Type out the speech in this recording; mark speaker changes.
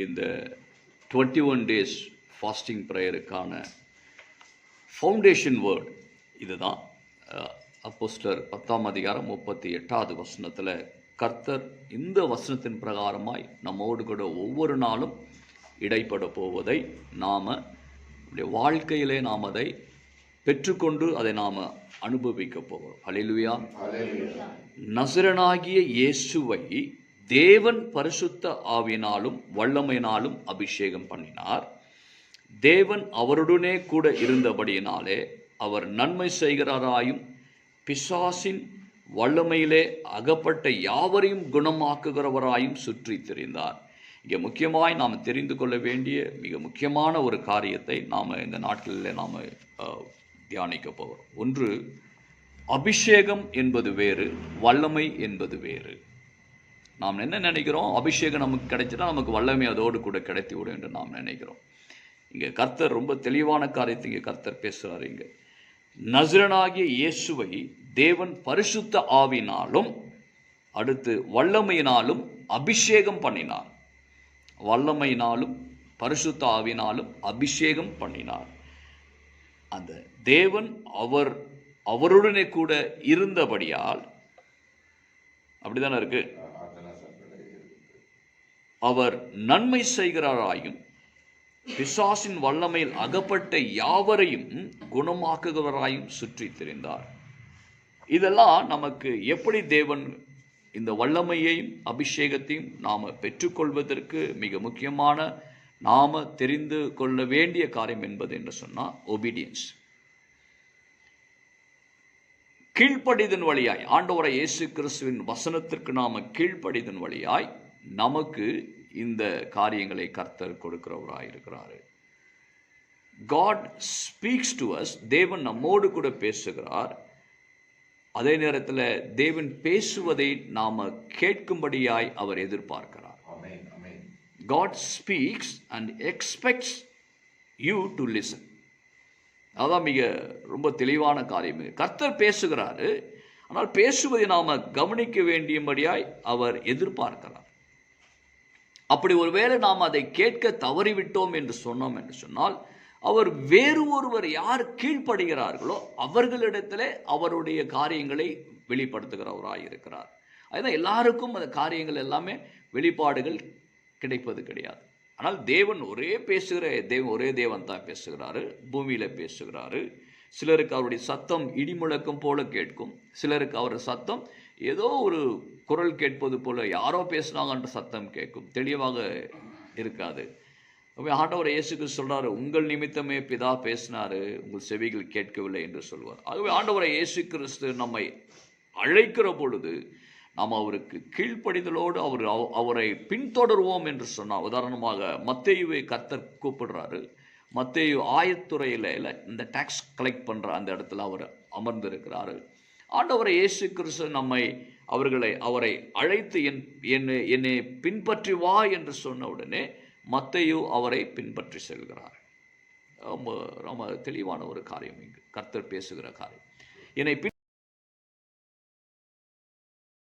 Speaker 1: இந்த 21 days fasting ப்ரேயருக்கான foundation word இதுதான். அப்போஸ்தலர் 10ஆம் அதிகாரம் 38வது வசனத்தில் கர்த்தர் இந்த வசனத்தின் பிரகாரமாய் நம்மோடு கூட ஒவ்வொரு நாளும் இடைப்பட போவதை நாம் வாழ்க்கையிலே நாம் அதை பெற்றுக்கொண்டு அதை நாம் அனுபவிக்க போகிறோம். ஹல்லேலூயா. நசரனாகிய இயேசுவை தேவன் பரிசுத்த ஆவியினாலும் வல்லமையினாலும் அபிஷேகம் பண்ணினார். தேவன் அவருடனே கூட இருந்தபடியினாலே அவர் நன்மை செய்கிறாராயும் பிசாசின் வல்லமையிலே அகப்பட்ட யாவரையும் குணமாக்குகிறவராயும் சுற்றி திரிந்தார். இங்கே முக்கியமாய் நாம் தெரிந்து கொள்ள வேண்டிய மிக முக்கியமான ஒரு காரியத்தை நாம் இந்த நாட்களில் நாம் தியானிக்க போகிறோம். ஒன்று, அபிஷேகம் என்பது வேறு, வல்லமை என்பது வேறு. நாம் என்ன நினைக்கிறோம்? அபிஷேகம் நமக்கு கிடைச்சிட்டா நமக்கு வல்லமை அதோடு கூட கிடைத்து விடும் என்று நாம் நினைக்கிறோம். இங்கே கர்த்தர் ரொம்ப தெளிவான காரியத்தை இங்கே கர்த்தர் பேசுகிறார். இங்கே நசரனாகிய இயேசுவை தேவன் பரிசுத்த ஆவினாலும் அடுத்து வல்லமையினாலும் அபிஷேகம் பண்ணினார். வல்லமையினாலும் பரிசுத்த ஆவினாலும் அபிஷேகம் பண்ணினார். அந்த தேவன் அவருடனே கூட இருந்தபடியால், அப்படிதானே இருக்கு, அவர் நன்மை செய்கிறாராயும் பிசாசின் வல்லமையில் அகப்பட்ட யாவரையும் குணமாக்குகிறவராயும் சுற்றி திரிந்தார். இதெல்லாம் நமக்கு எப்படி தேவன் இந்த வல்லமையையும் அபிஷேகத்தையும் நாம் பெற்றுக்கொள்வதற்கு மிக முக்கியமான நாம் தெரிந்து கொள்ள வேண்டிய காரியம் என்பது என்று சொன்னால் ஒபீடியன்ஸ். கீழ்ப்படிதன் வழியாய் ஆண்டவராகிய இயேசு கிறிஸ்துவின் வசனத்திற்கு நாம் கீழ்ப்படிதன் வழியாய் நமக்கு இந்த காரியங்களை கர்த்தர் கொடுக்கிறவராக இருக்கிறார். God speaks to us. தேவன் நம்மோடு கூட பேசுகிறார். அதே நேரத்தில் தேவன் பேசுவதை நாம் கேட்கும்படியாய் அவர் எதிர்பார்க்கிறார். God speaks and expects you to listen. அதான் மிக ரொம்ப தெளிவான காரியம். கர்த்தர் பேசுகிறாரு, ஆனால் பேசுவதை நாம் கவனிக்க வேண்டியபடியாய் அவர் எதிர்பார்க்கிறார். அப்படி ஒருவேளை நாம் அதை கேட்க தவறிவிட்டோம் என்று சொன்னோம் என்று சொன்னால், அவர் வேறு ஒருவர் யார் கீழ்ப்படுகிறார்களோ அவர்களிடத்திலே அவருடைய காரியங்களை வெளிப்படுத்துகிறவராய் இருக்கிறார். அதுதான் எல்லாருக்கும் அந்த காரியங்கள் எல்லாமே வெளிப்பாடுகள் கிடைப்பது கிடையாது. ஆனால் தேவன் ஒரே தேவன் தான் பேசுகிறாரு, பூமியில் பேசுகிறாரு. சிலருக்கு அவருடைய சத்தம் இடிமுழக்கம் போல கேட்கும், சிலருக்கு அவர் சத்தம் ஏதோ ஒரு குரல் கேட்பது போல யாரோ பேசுனாங்கன்ற சத்தம் கேட்கும், தெளிவாக இருக்காது. ஆண்டவர் இயேசு கிறிஸ்து சொல்றாரு, உங்கள் நிமித்தமே பிதா பேசினாரு, உங்கள் செவிகள் கேட்கவில்லை என்று சொல்வார். ஆகவே ஆண்டவரை இயேசு கிறிஸ்து நம்மை அழைக்கிற பொழுது நாம் அவருக்கு கீழ்ப்படிதலோடு அவரை பின்தொடர்வோம் என்று சொன்னால், உதாரணமாக மத்தேயுவை கர்த்தர் கூப்பிடுறாரு. மத்தேயு ஆயத்துறையில் இந்த டாக்ஸ் கலெக்ட் பண்ணுற அந்த இடத்துல அவர் அமர்ந்திருக்கிறாரு. ஆண்டவரை இயேசு கிறிஸ்து அவரை அழைத்து என்னை பின்பற்றி வா என்று சொன்ன உடனே மத்தேயு அவரை பின்பற்றி செல்கிறார். ரொம்ப ரொம்ப தெளிவான ஒரு காரியம் இங்கு கர்த்தர் பேசுகிற காரியம். என்னை